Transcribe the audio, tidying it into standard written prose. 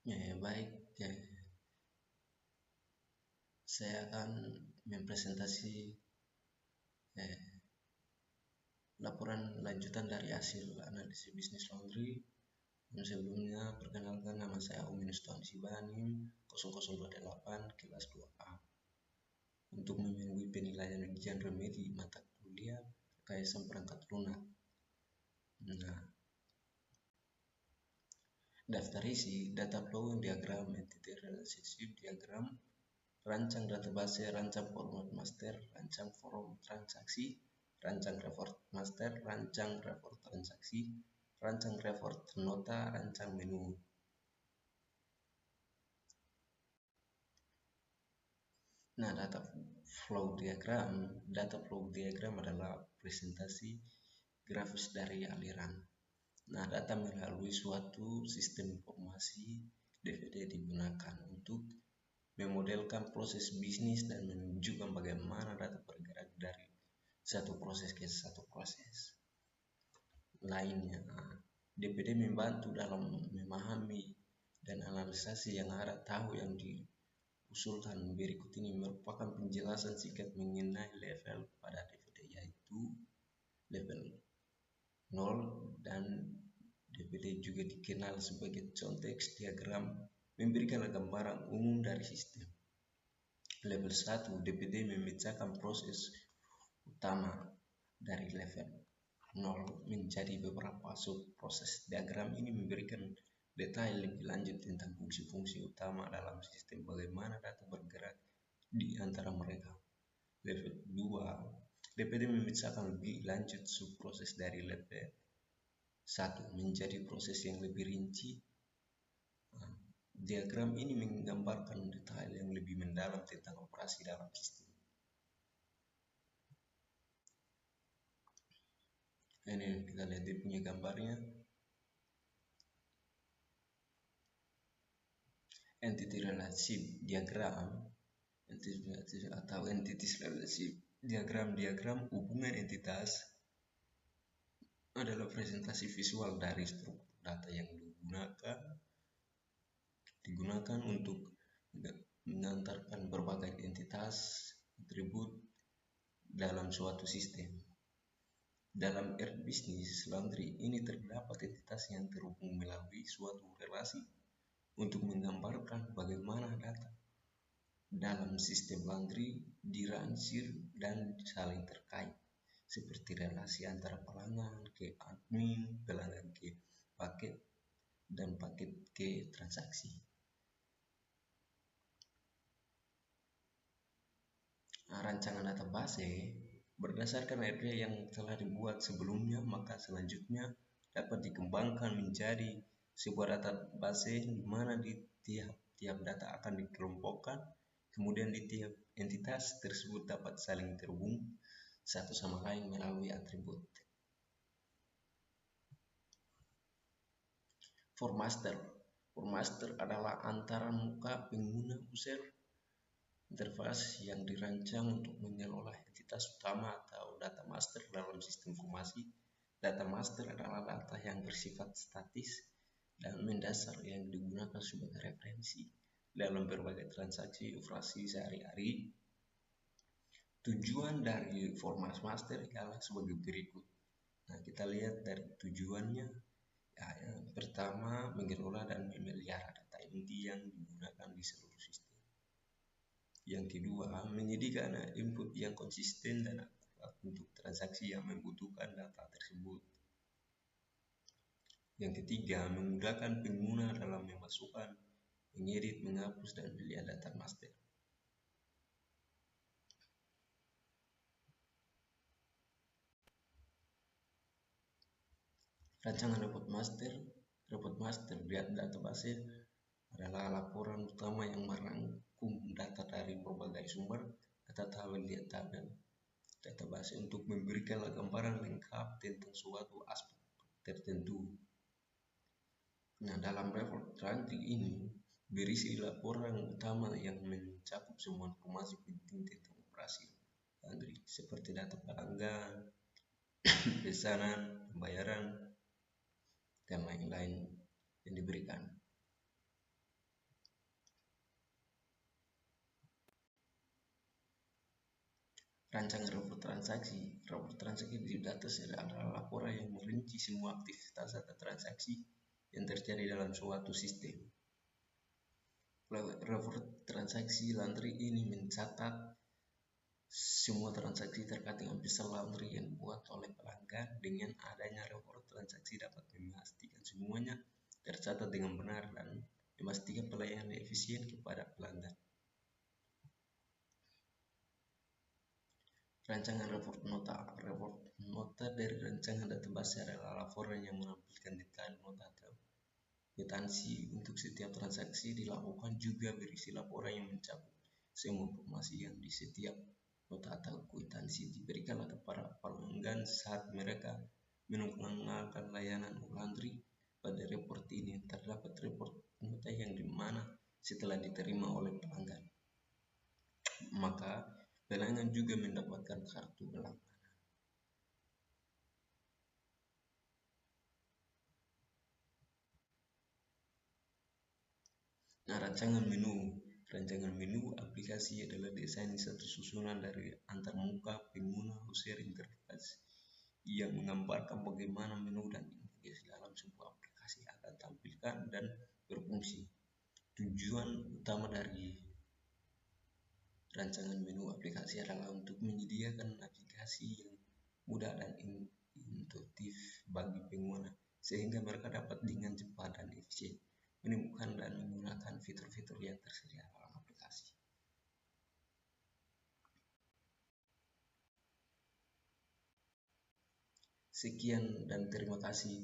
Baik, saya akan mempresentasi eh, laporan lanjutan dari hasil analisis bisnis laundry. Sebelumnya, perkenalkan nama saya Uminus Tuan Sibanim 0028 kelas 2A untuk memenuhi penilaian ujian remedi mata kuliah KSM perangkat lunak. Nah, daftar isi data flow diagram, entity relationship diagram, rancang database, rancang format master, rancang form transaksi, rancang report master, rancang report transaksi, rancang report nota, rancang menu. Nah, data flow diagram adalah presentasi grafis dari aliran. Nah, data melalui suatu sistem informasi DVD digunakan untuk memodelkan proses bisnis dan menunjukkan bagaimana data bergerak dari satu proses ke satu proses lainnya. DPD membantu dalam memahami dan analisasi yang ada tahu yang diusulkan berikut ini merupakan penjelasan singkat mengenai level pada DPD, yaitu level 0 dan DPD juga dikenal sebagai konteks diagram, memberikan gambaran umum dari sistem. Level 1 DPD memecahkan proses utama dari level 0 menjadi beberapa subproses. Diagram ini memberikan detail lebih lanjut tentang fungsi-fungsi utama dalam sistem, bagaimana data bergerak di antara mereka. Level 2 DPD memecahkan lebih lanjut subproses dari level 1 menjadi proses yang lebih rinci. Diagram ini menggambarkan detail yang lebih mendalam tentang operasi dalam sistem. Ini kita lihat dia punya gambarnya. Entity relationship diagram, atau entities relationship diagram hubungan entitas adalah presentasi visual dari struktur data yang digunakan untuk mengantarkan berbagai entitas atribut dalam suatu sistem. Dalam bisnis laundry ini terdapat entitas yang terhubung melalui suatu relasi untuk menggambarkan bagaimana data dalam sistem laundry diransir dan saling terkait, seperti relasi antara pelanggan ke admin, pelanggan ke paket, dan paket ke transaksi. Rancangan database berdasarkan area yang telah dibuat sebelumnya, maka selanjutnya dapat dikembangkan menjadi sebuah database di mana di tiap data akan dikelompokkan, kemudian di tiap entitas tersebut dapat saling terhubung satu sama lain melalui atribut. Form master adalah antara muka pengguna user interface yang dirancang untuk mengelola entitas utama atau data master dalam sistem informasi. Data master adalah data yang bersifat statis dan mendasar yang digunakan sebagai referensi dalam berbagai transaksi operasi sehari-hari. Tujuan dari format master ialah sebagai berikut. Nah, kita lihat dari tujuannya. Yang pertama, mengelola dan memelihara data inti yang digunakan di seluruh sistem. Yang kedua, menyediakan input yang konsisten dan akurat untuk transaksi yang membutuhkan data tersebut. Yang ketiga, memudahkan pengguna dalam memasukkan, mengedit, menghapus, dan melihat data master. Rancangan report master database adalah laporan utama yang merangkum data dari berbagai sumber data tabel di tabel database untuk memberikan gambaran lengkap tentang suatu aspek tertentu. Nah, dalam report laundry ini berisi laporan utama yang mencakup semua informasi penting tentang operasi laundry seperti data pelanggan, pesanan, pembayaran, dan lain-lain yang diberikan. Rancangan rapor transaksi. Rapor transaksi di data adalah laporan yang merinci semua aktivitas atau transaksi yang terjadi dalam suatu sistem. Rapor transaksi laundry ini mencatat semua transaksi terkait dengan pesan laundry yang dibuat oleh pelanggan. Dengan adanya rapor transaksi dapat memastikan semuanya tercatat dengan benar dan memastikan pelayanan efisien kepada pelanggan. Rancangan rapor nota. Rapor nota dari rancangan database adalah laporan yang menampilkan detail nota atau kwitansi untuk setiap transaksi dilakukan, juga berisi laporan yang mencakup semua informasi yang di setiap nota atau kwitansi diberikanlah kepada pelanggan saat mereka menggunakan layanan laundry. Pada report ini terdapat report nota yang dimana setelah diterima oleh pelanggan, maka pelanggan juga mendapatkan kartu pelanggan. Nah, rancangan menu. Rancangan menu aplikasi adalah desain satu susunan dari antarmuka, pengguna, user interface yang menggambarkan bagaimana menu dan navigasi dalam sebuah aplikasi akan tampilkan dan berfungsi. Tujuan utama dari rancangan menu aplikasi adalah untuk menyediakan navigasi yang mudah dan intuitif bagi pengguna, sehingga mereka dapat dengan cepat dan efisien menemukan dan menggunakan fitur-fitur yang tersedia dalam aplikasi. Sekian dan terima kasih.